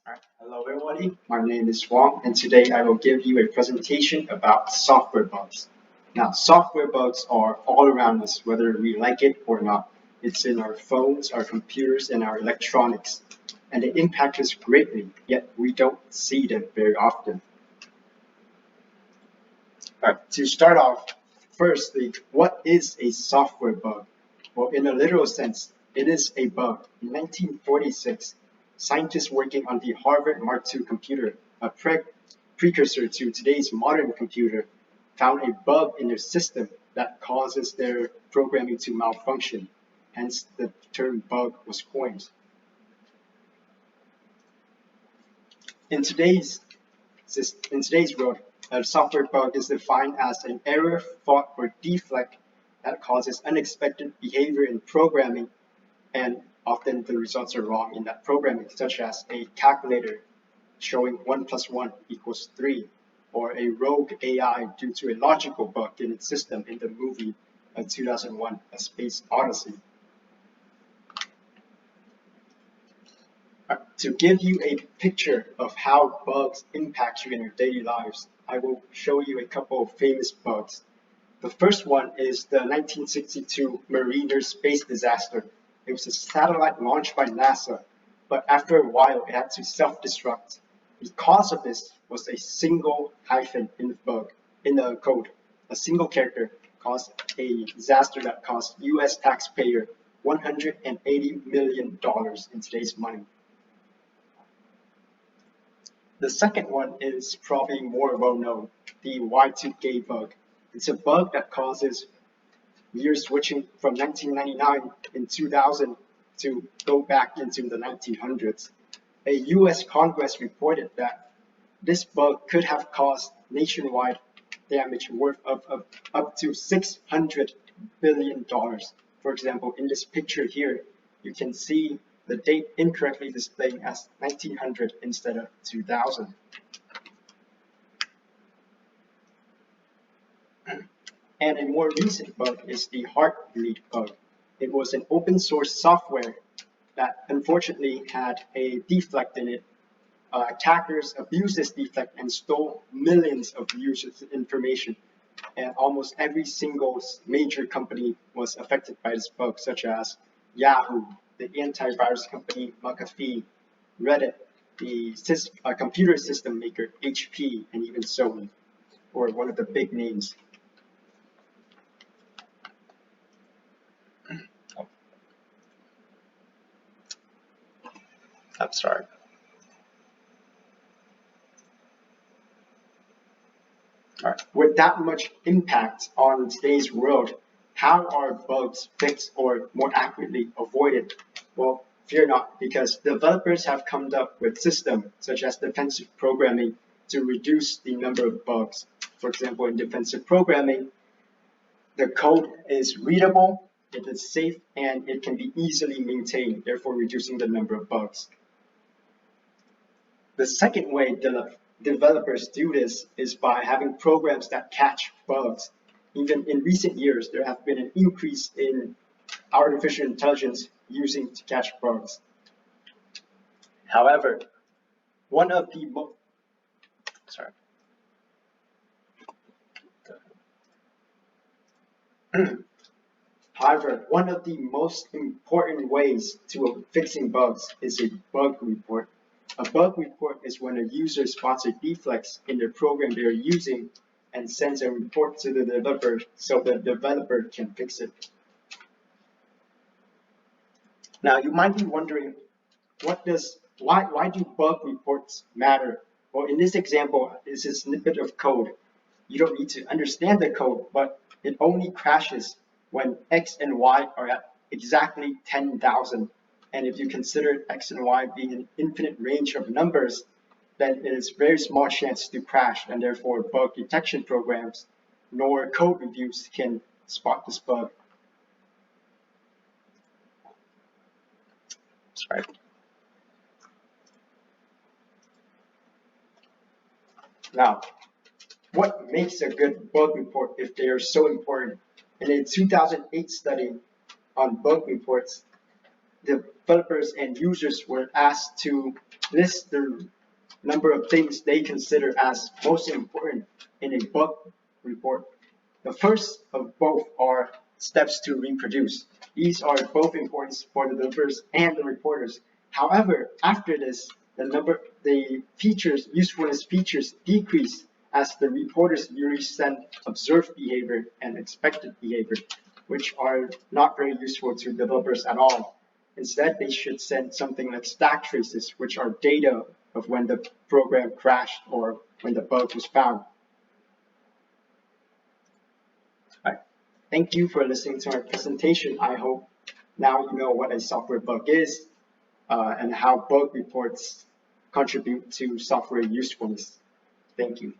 Alright, hello everybody, my name is Wong and today I will give you a presentation about software bugs. Now, software bugs are all around us whether we like it or not. It's in our phones, our computers, and our electronics. And they impact us greatly, yet we don't see them very often. Alright, to start off, firstly, what is a software bug? Well, in a literal sense, it is a bug. In 1946, scientists working on the Harvard Mark II computer, a precursor to today's modern computer, found a bug in their system that causes their programming to malfunction. Hence, the term bug was coined. In today's world, a software bug is defined as an error, fault, or defect that causes unexpected behavior in programming, and often the results are wrong in that programming, such as a calculator showing 1 plus 1 equals 3, or a rogue AI due to a logical bug in its system in the movie 2001: A Space Odyssey. To give you a picture of how bugs impact you in your daily lives, I will show you a couple of famous bugs. The first one is the 1962 Mariner space disaster. It was a satellite launched by NASA, but after a while it had to self-destruct. The cause of this was a single hyphen in the code. A single character caused a disaster that cost US taxpayer $180 million in today's money. The second one is probably more well known, the Y2K bug. It's a bug that causes year switching from 1999 and 2000 to go back into the 1900s. A US Congress reported that this bug could have caused nationwide damage worth of up to $600 billion. For example, in this picture here, you can see the date incorrectly displayed as 1900 instead of 2000. And a more recent bug is the heartbleed bug. It was an open source software that unfortunately had a defect in it. Attackers abused this defect and stole millions of users' information. And almost every single major company was affected by this bug, such as Yahoo, the antivirus company McAfee, Reddit, the computer system maker HP, and even Sony, or one of the big names. I'm sorry. All right. With that much impact on today's world, how are bugs fixed or more accurately avoided? Well, fear not, because developers have come up with systems such as defensive programming to reduce the number of bugs. For example, in defensive programming, the code is readable, it is safe, and it can be easily maintained, therefore reducing the number of bugs. The second way developers do this is by having programs that catch bugs. Even in recent years, there have been an increase in artificial intelligence using to catch bugs. However, one of the most important ways to fixing bugs is a bug report. A bug report is when a user spots a defect in the program they are using and sends a report to the developer so the developer can fix it. Now, you might be wondering, why do bug reports matter? Well, in this example, it's a snippet of code. You don't need to understand the code, but it only crashes when X and Y are at exactly 10,000. And if you consider X and Y being an infinite range of numbers, then it is very small chance to crash, and therefore bug detection programs nor code reviews can spot this bug. Sorry. Now, what makes a good bug report if they are so important? In a 2008 study on bug reports, developers and users were asked to list the number of things they consider as most important in a bug report. The first of both are steps to reproduce. These are both important for the developers and the reporters. However, after this, the usefulness features decrease as the reporters usually send observed behavior and expected behavior, which are not very useful to developers at all. Instead, they should send something like stack traces, which are data of when the program crashed or when the bug was found. All right. Thank you for listening to our presentation. I hope now you know what a software bug is and how bug reports contribute to software usefulness. Thank you.